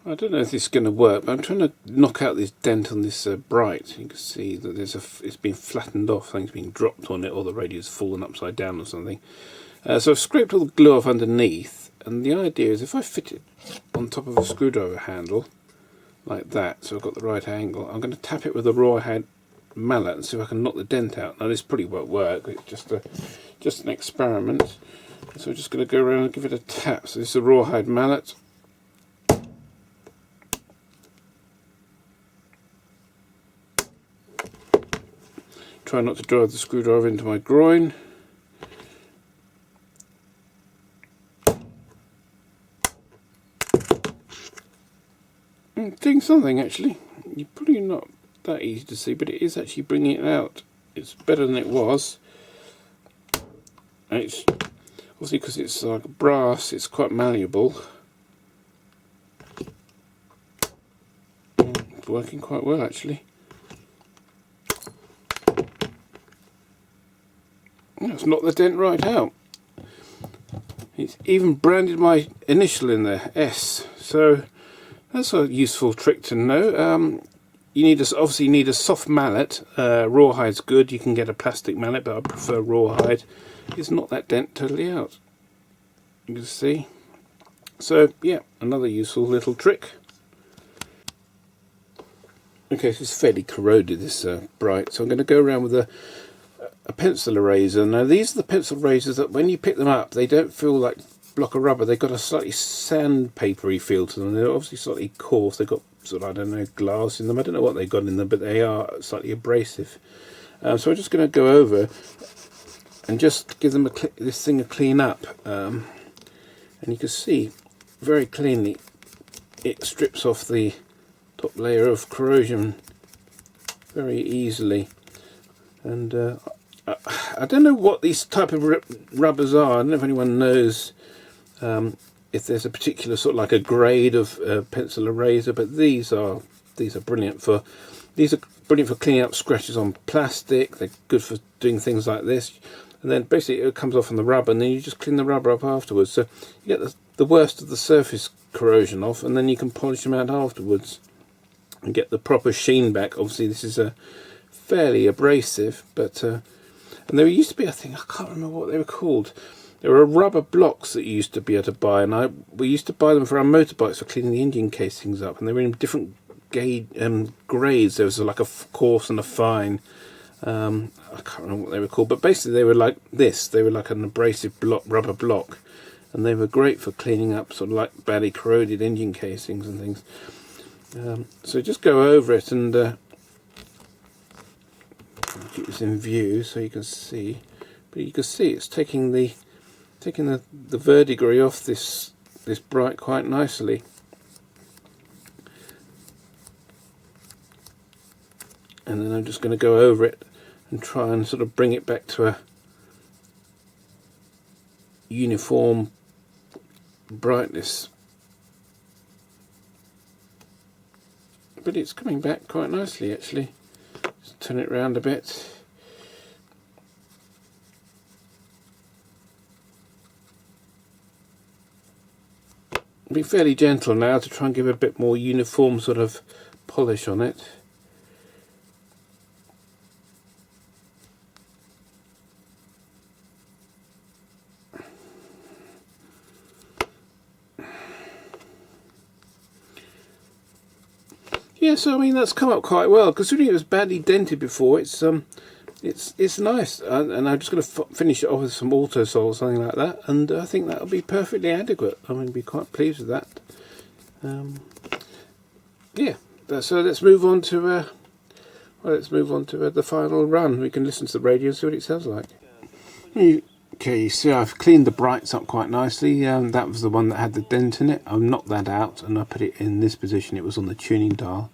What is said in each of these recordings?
I don't know if this is going to work, but I'm trying to knock out this dent on this bright. You can see that it's been flattened off, something's been dropped on it, or the radio's fallen upside down or something. So I've scraped all the glue off underneath, and the idea is if I fit it on top of a screwdriver handle, like that, so I've got the right angle, I'm going to tap it with a rawhide mallet and see if I can knock the dent out. Now this probably won't work, it's just an experiment. So we're just going to go around and give it a tap. So this is a rawhide mallet. Try not to drive the screwdriver into my groin. Doing something actually. You're probably not that easy to see, but it is actually bringing it out. It's better than it was. And it's obviously because it's like brass, it's quite malleable. It's working quite well actually. It's knocked the dent right out. It's even branded my initial in there, S. So that's a useful trick to know. You need obviously need a soft mallet. Rawhide's good. You can get a plastic mallet, but I prefer rawhide. It's not that dent totally out. You can see. So yeah, another useful little trick. Okay, so it's fairly corroded, this bright. So I'm going to go around with a pencil eraser. Now these are the pencil erasers that when you pick them up, they don't feel like a block of rubber. They've got a slightly sandpapery feel to them. They're obviously slightly coarse. They've got sort of, I don't know, glass in them. I don't know what they've got in them, but they are slightly abrasive. So I'm just going to go over and just give them this thing a clean up. And you can see very cleanly it strips off the top layer of corrosion very easily. And I don't know what these type of rubbers are. I don't know if anyone knows if there's a particular sort of like a grade of pencil eraser, but these are brilliant for cleaning up scratches on plastic. They're good for doing things like this. And then basically it comes off on the rubber, and then you just clean the rubber up afterwards. So you get the worst of the surface corrosion off, and then you can polish them out afterwards and get the proper sheen back. Obviously this is a fairly abrasive, but and there used to be, I think, I can't remember what they were called. There were rubber blocks that you used to be able to buy, and we used to buy them for our motorbikes for cleaning the engine casings up, and they were in different grades. There was like a coarse and a fine. I can't remember what they were called, but basically they were like this. They were like an abrasive rubber block, and they were great for cleaning up sort of like badly corroded engine casings and things. So just go over it and keep this in view so you can see. But you can see it's taking the verdigris off this bright quite nicely. And then I'm just going to go over it and try and sort of bring it back to a uniform brightness. But it's coming back quite nicely actually. Just turn it around a bit. Be fairly gentle now to try and give a bit more uniform sort of polish on it. Yeah, so I mean that's come up quite well. Considering it was badly dented before, it's nice. And I'm just going to finish it off with some auto sol or something like that, and I think that'll be perfectly adequate. I'm going to be quite pleased with that. Yeah. So let's move on to the final run. We can listen to the radio and see what it sounds like. Okay, you see I've cleaned the brights up quite nicely. That was the one that had the dent in it. I've knocked that out and I put it in this position. It was on the tuning dial.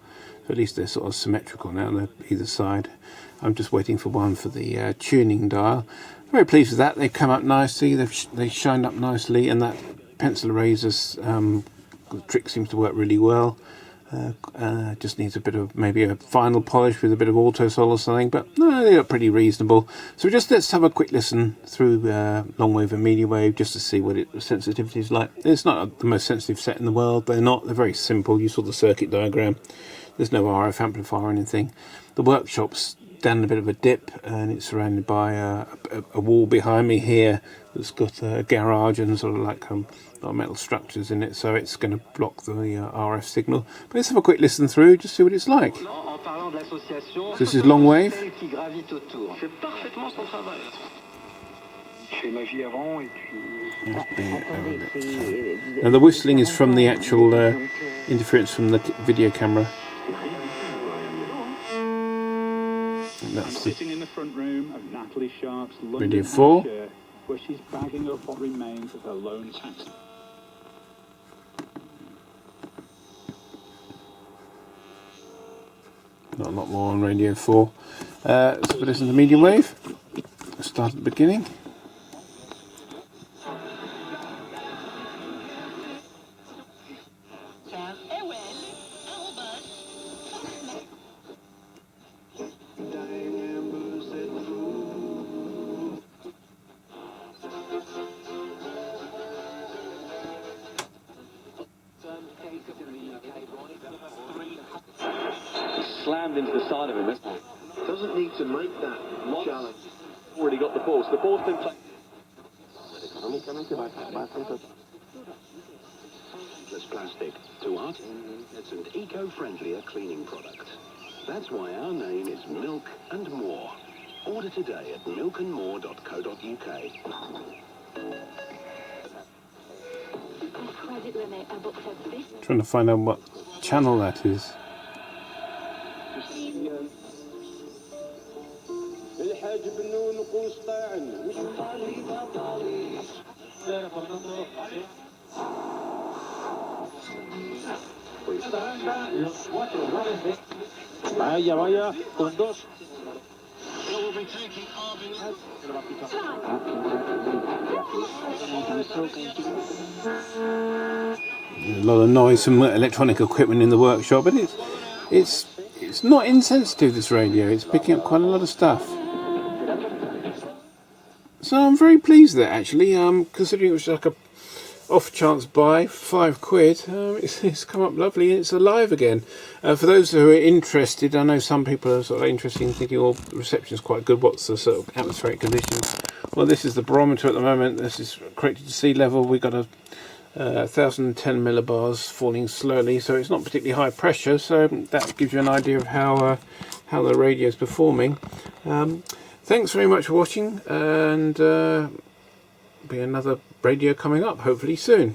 So at least they're sort of symmetrical now on either side. I'm just waiting for one for the tuning dial. Very pleased with that. They've come up nicely. They shined up nicely, and that pencil eraser's trick seems to work really well. Just needs a bit of maybe a final polish with a bit of auto sol or something, but no, they look pretty reasonable. So let's have a quick listen through long wave and medium wave just to see what the sensitivity is like. It's not the most sensitive set in the world. They're very simple. You saw the circuit diagram. There's no RF amplifier or anything. The workshop's down a bit of a dip, and it's surrounded by a wall behind me here that's got a garage and sort of like metal structures in it, so it's going to block the RF signal. But let's have a quick listen through, just see what it's like. So this is long wave. Now the whistling is from the actual interference from the video camera. That's sitting in the front room of Natalie Sharp's London 4, where she's bagging up what remains of her lone taxi. Not a lot more on radio 4. Let's listen to medium wave. Let's start at the beginning. Slammed into the side of him. Doesn't need to make that challenge. Already got the ball. So the ball's been played. Less plastic. Too hot? It's an eco-friendlier cleaning product. That's why our name is Milk and More. Order today at milkandmore.co.uk. Trying to find out what channel that is. Vaya, vaya, con dos. A lot of noise from electronic equipment in the workshop, but it's not insensitive, this radio. It's picking up quite a lot of stuff. So I'm very pleased with it, actually. Considering it was like a off chance buy, £5. It's come up lovely and it's alive again. For those who are interested, I know some people are sort of interested in thinking, oh, the reception's quite good, what's the sort of atmospheric conditions? Well, this is the barometer at the moment. This is corrected to sea level. We've got a 1010 millibars falling slowly, so it's not particularly high pressure, so that gives you an idea of how the radio is performing. Thanks very much for watching, and be another radio coming up hopefully soon.